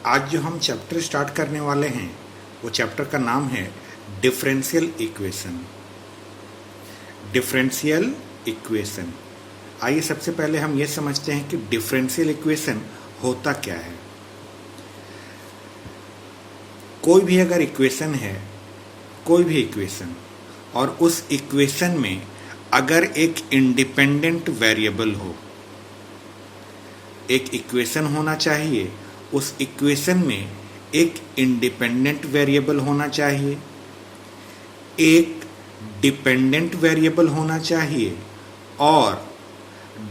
आज जो हम चैप्टर स्टार्ट करने वाले हैं वो चैप्टर का नाम है डिफरेंशियल इक्वेशन। Differential equation. आइए सबसे पहले हम ये समझते हैं कि डिफरेंशियल इक्वेशन होता क्या है। कोई भी अगर इक्वेशन है, कोई भी इक्वेशन, और उस इक्वेशन में अगर एक इंडिपेंडेंट वेरिएबल हो, एक इक्वेशन होना चाहिए, उस इक्वेशन में एक इंडिपेंडेंट वेरिएबल होना चाहिए, एक डिपेंडेंट वेरिएबल होना चाहिए और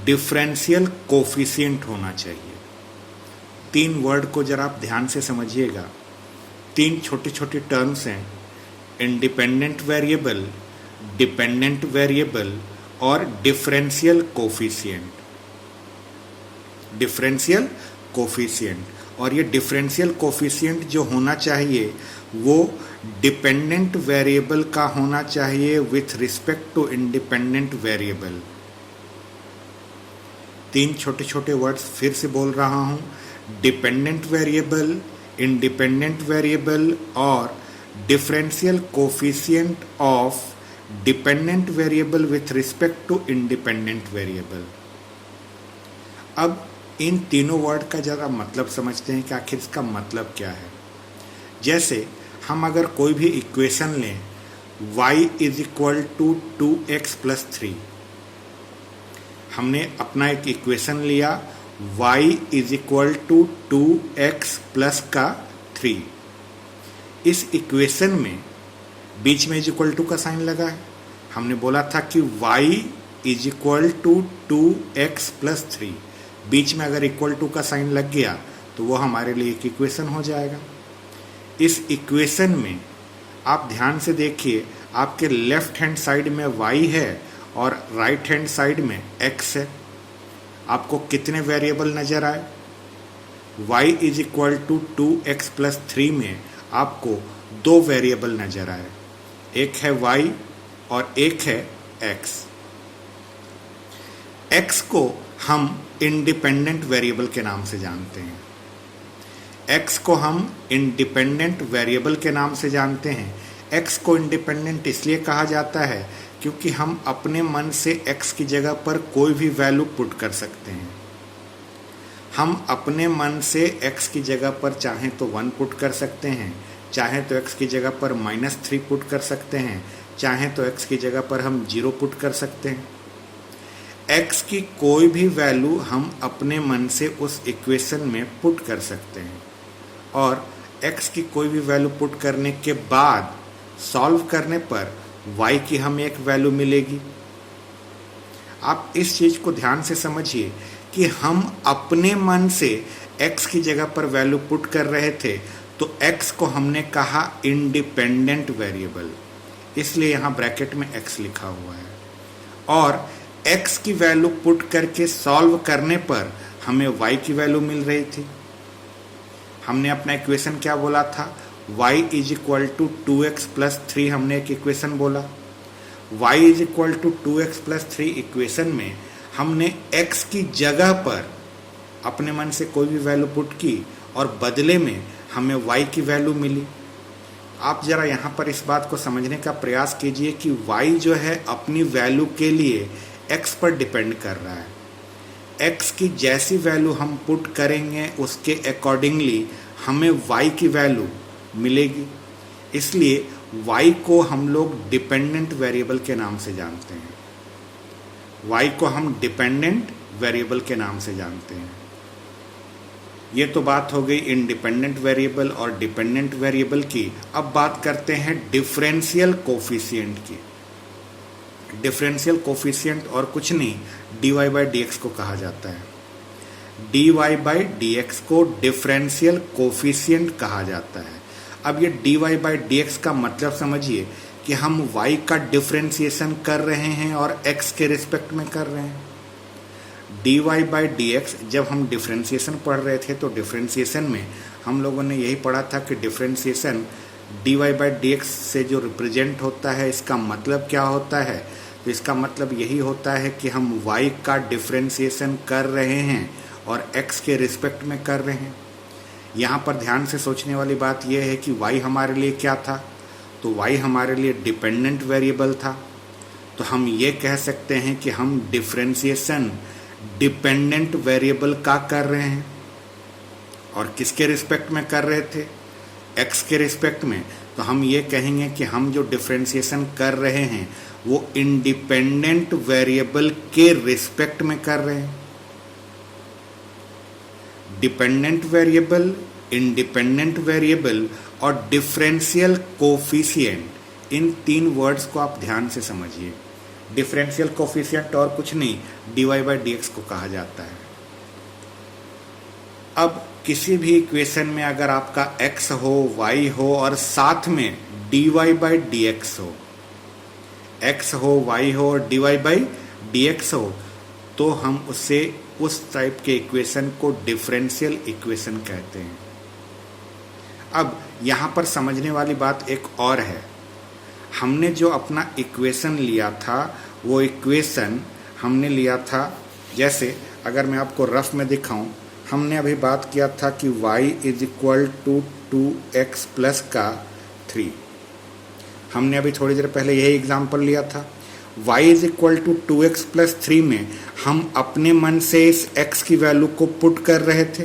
डिफरेंशियल कोफिशिएंट होना चाहिए। तीन वर्ड को जरा आप ध्यान से समझिएगा। तीन छोटे छोटे टर्म्स हैं, इंडिपेंडेंट वेरिएबल, डिपेंडेंट वेरिएबल और डिफरेंशियल कोफिशिएंट। डिफरेंशियल कोफिशिएंट, और ये डिफरेंशियल कोफिशिएंट जो होना चाहिए वो डिपेंडेंट वेरिएबल का होना चाहिए with respect to independent variable. तीन छोटे छोटे वर्ड्स फिर से बोल रहा हूं, डिपेंडेंट वेरिएबल, इंडिपेंडेंट वेरिएबल और differential coefficient of dependent variable with respect to independent variable. अब इन तीनों वर्ड का ज़रा मतलब समझते हैं कि आखिर इसका मतलब क्या है। जैसे हम अगर कोई भी इक्वेशन लें, y is equal to 2x plus 3, हमने अपना एक इक्वेशन लिया y is equal to 2x plus का 3। इस इक्वेशन में बीच में इज इक्वल टू का साइन लगा है। हमने बोला था कि y is equal to 2x plus 3, बीच में अगर इक्वल टू का साइन लग गया तो वो हमारे लिए एक इक्वेशन हो जाएगा। इस इक्वेशन में आप ध्यान से देखिए, आपके लेफ्ट हैंड साइड में y है और राइट हैंड साइड में x है। आपको कितने वेरिएबल नजर आए? y is equal to 2x plus 3 में आपको दो वेरिएबल नजर आए, एक है y और एक है x। x को हम इंडिपेंडेंट वेरिएबल के नाम से जानते हैं। x को हम इंडिपेंडेंट वेरिएबल के नाम से जानते हैं। x को इंडिपेंडेंट इसलिए कहा जाता है क्योंकि हम अपने मन से x की जगह पर कोई भी वैल्यू पुट कर सकते हैं। हम अपने मन से x की जगह पर चाहें तो 1 पुट कर सकते हैं, चाहें तो x की जगह पर -3 पुट कर सकते हैं, चाहें तो x की जगह पर हम 0 पुट कर सकते हैं। x की कोई भी वैल्यू हम अपने मन से उस इक्वेशन में पुट कर सकते हैं और x की कोई भी वैल्यू पुट करने के बाद सॉल्व करने पर y की हमें एक वैल्यू मिलेगी। आप इस चीज़ को ध्यान से समझिए कि हम अपने मन से x की जगह पर वैल्यू पुट कर रहे थे तो x को हमने कहा इंडिपेंडेंट वेरिएबल, इसलिए यहाँ ब्रैकेट में x लिखा हुआ है। और x की वैल्यू पुट करके सॉल्व करने पर हमें y की वैल्यू मिल रही थी। हमने अपना इक्वेशन क्या बोला था? y is equal to 2x plus 3 हमने एक इक्वेशन बोला। y is equal to 2x plus 3 equation में हमने x की जगह पर अपने मन से कोई भी वैल्यू पुट की और बदले में हमें y की वैल्यू मिली। आप ज़रा यहाँ पर इस बात को समझने का प्रयास कीजिए कि y जो है अपनी वैल्यू के लिए x पर डिपेंड कर रहा है। x की जैसी वैल्यू हम पुट करेंगे उसके अकॉर्डिंगली हमें y की वैल्यू मिलेगी। इसलिए y को हम लोग डिपेंडेंट वेरिएबल के नाम से जानते हैं। y को हम डिपेंडेंट वेरिएबल के नाम से जानते हैं। ये तो बात हो गई इंडिपेंडेंट वेरिएबल और डिपेंडेंट वेरिएबल की। अब बात करते हैं डिफरेंशियल कोफिशिएंट की। डिफरेंशियल कोफिशिएंट और कुछ नहीं, dy बाई डी एक्स को कहा जाता है। dy बाई डी एक्स को डिफरेंशियल कोफिशिएंट कहा जाता है। अब ये dy बाई डी एक्स का मतलब समझिए कि हम y का डिफरेंशिएशन कर रहे हैं और x के रिस्पेक्ट में कर रहे हैं। dy बाई डी एक्स जब हम डिफरेंशिएशन पढ़ रहे थे तो डिफरेंशिएशन में हम लोगों ने यही पढ़ा था कि differentiation dy by D x से जो रिप्रेजेंट होता है इसका मतलब क्या होता है। तो इसका मतलब यही होता है कि हम y का डिफरेंशिएशन कर रहे हैं और x के रिस्पेक्ट में कर रहे हैं। यहाँ पर ध्यान से सोचने वाली बात यह है कि y हमारे लिए क्या था, तो y हमारे लिए डिपेंडेंट वेरिएबल था। तो हम ये कह सकते हैं कि हम डिफरेंशिएशन डिपेंडेंट वेरिएबल का कर रहे हैं, और किसके रिस्पेक्ट में कर रहे थे, x के रिस्पेक्ट में। तो हम ये कहेंगे कि हम जो डिफरेंशिएशन कर रहे हैं वो इंडिपेंडेंट वेरिएबल के रिस्पेक्ट में कर रहे हैं। डिपेंडेंट वेरिएबल, इंडिपेंडेंट वेरिएबल और डिफरेंशियल कोफिशिएंट, इन 3 वर्ड्स को आप ध्यान से समझिए। डिफरेंशियल कोफिशिएंट और कुछ नहीं, dy बाई dx को कहा जाता है। अब किसी भी इक्वेशन में अगर आपका x हो, y हो और साथ में dy बाई dx हो, x हो, y हो और dy बाई dx हो, तो हम उससे उस टाइप के इक्वेशन को डिफरेंशियल इक्वेशन कहते हैं। अब यहाँ पर समझने वाली बात एक और है। हमने जो अपना इक्वेशन लिया था वो इक्वेशन हमने लिया था, जैसे अगर मैं आपको रफ में दिखाऊं, हमने अभी बात किया था कि y is equal to 2x plus का 3। हमने अभी थोड़ी देर पहले यही एग्जाम्पल लिया था। y is equal to 2x plus 3 में हम अपने मन से इस x की वैल्यू को पुट कर रहे थे।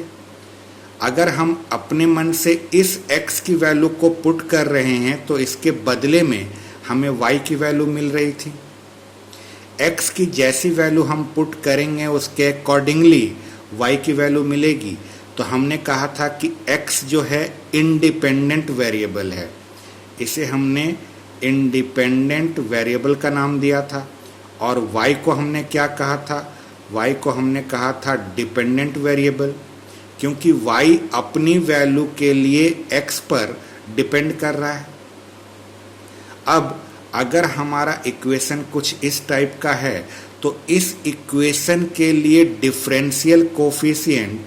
अगर हम अपने मन से इस x की वैल्यू को पुट कर रहे हैं तो इसके बदले में हमें y की वैल्यू मिल रही थी। x की जैसी वैल्यू हम पुट करेंगे उसके अकॉर्डिंगली y की वैल्यू मिलेगी। तो हमने कहा था कि x जो है इंडिपेंडेंट वेरिएबल है, इसे हमने इंडिपेंडेंट वेरिएबल का नाम दिया था। और y को हमने क्या कहा था, y को हमने कहा था डिपेंडेंट वेरिएबल, क्योंकि y अपनी वैल्यू के लिए x पर डिपेंड कर रहा है। अब अगर हमारा इक्वेशन कुछ इस टाइप का है तो इस इक्वेशन के लिए differential coefficient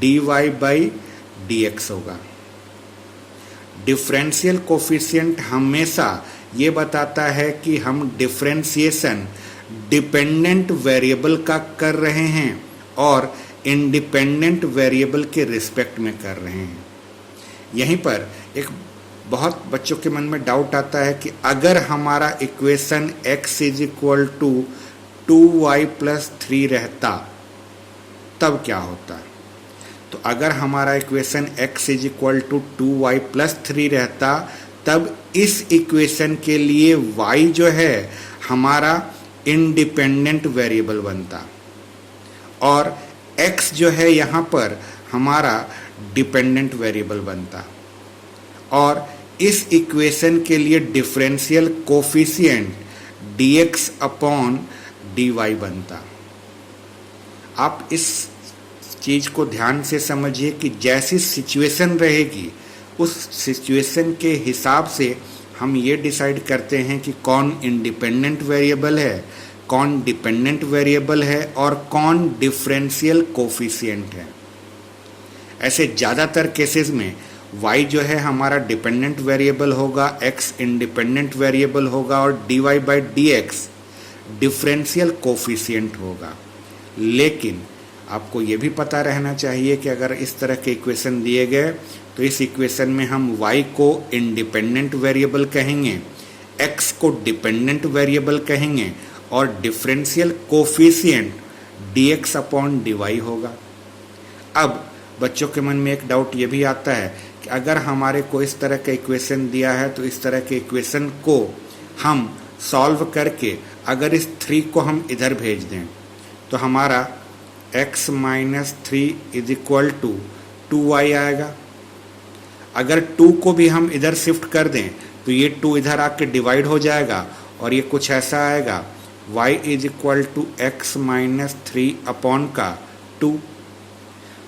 dy by dx होगा। डिफरेंशियल कोफिशिएंट हमेशा ये बताता है कि हम डिफरेंशिएशन डिपेंडेंट वेरिएबल का कर रहे हैं और इंडिपेंडेंट वेरिएबल के रिस्पेक्ट में कर रहे हैं। यहीं पर एक बहुत बच्चों के मन में डाउट आता है कि अगर हमारा equation x is equal to 2y plus 3 रहता तब क्या होता। तो अगर हमारा equation x is equal to 2y plus 3 रहता तब इस इक्वेशन के लिए y जो है हमारा इंडिपेंडेंट वेरिएबल बनता और x जो है यहाँ पर हमारा डिपेंडेंट वेरिएबल बनता, और इस इक्वेशन के लिए differential coefficient dx upon dy बनता। आप इस चीज़ को ध्यान से समझिए कि जैसी सिचुएशन रहेगी उस सिचुएशन के हिसाब से हम ये डिसाइड करते हैं कि कौन इंडिपेंडेंट वेरिएबल है, कौन डिपेंडेंट वेरिएबल है और कौन डिफरेंशियल कोफिशिएंट है। ऐसे ज़्यादातर केसेस में y जो है हमारा डिपेंडेंट वेरिएबल होगा, x इंडिपेंडेंट वेरिएबल होगा और dy by dx differential coefficient होगा। लेकिन आपको ये भी पता रहना चाहिए कि अगर इस तरह के इक्वेशन दिए गए तो इस इक्वेशन में हम y को इंडिपेंडेंट वेरिएबल कहेंगे, x को डिपेंडेंट वेरिएबल कहेंगे और differential coefficient dx upon dy होगा। अब बच्चों के मन में एक डाउट ये भी आता है कि अगर हमारे को इस तरह का इक्वेशन दिया है तो इस तरह के इक्वेशन को हम सॉल्व करके अगर इस 3 को हम इधर भेज दें तो हमारा x minus 3 is equal to 2y आएगा। अगर 2 को भी हम इधर शिफ्ट कर दें तो ये 2 इधर आके डिवाइड हो जाएगा और ये कुछ ऐसा आएगा y is equal to x minus 3 upon का 2।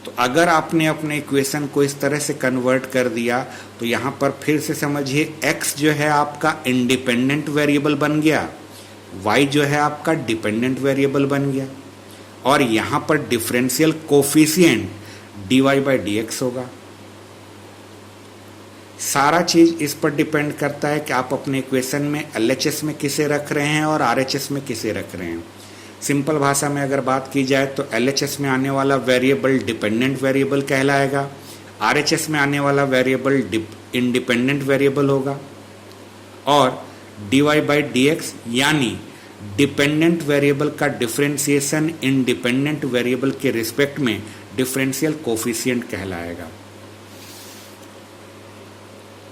तो अगर आपने अपने इक्वेशन को इस तरह से कन्वर्ट कर दिया तो यहाँ पर फिर से समझिए x जो है आपका इंडिपेंडेंट वेरिएबल बन गया, y जो है आपका डिपेंडेंट वेरिएबल बन गया और यहाँ पर differential coefficient dy by dx होगा। सारा चीज़ इस पर डिपेंड करता है कि आप अपने इक्वेशन में LHS में किसे रख रहे हैं और RHS में किसे रख रहे हैं। सिंपल भाषा में अगर बात की जाए तो LHS में आने वाला वेरिएबल डिपेंडेंट वेरिएबल कहलाएगा, RHS में आने वाला वेरिएबल इंडिपेंडेंट वेरिएबल होगा और dy बाई डी एक्स यानी डिपेंडेंट वेरिएबल का डिफरेंशिएशन इंडिपेंडेंट वेरिएबल के रिस्पेक्ट में डिफरेंशियल कोफिशिएंट कहलाएगा।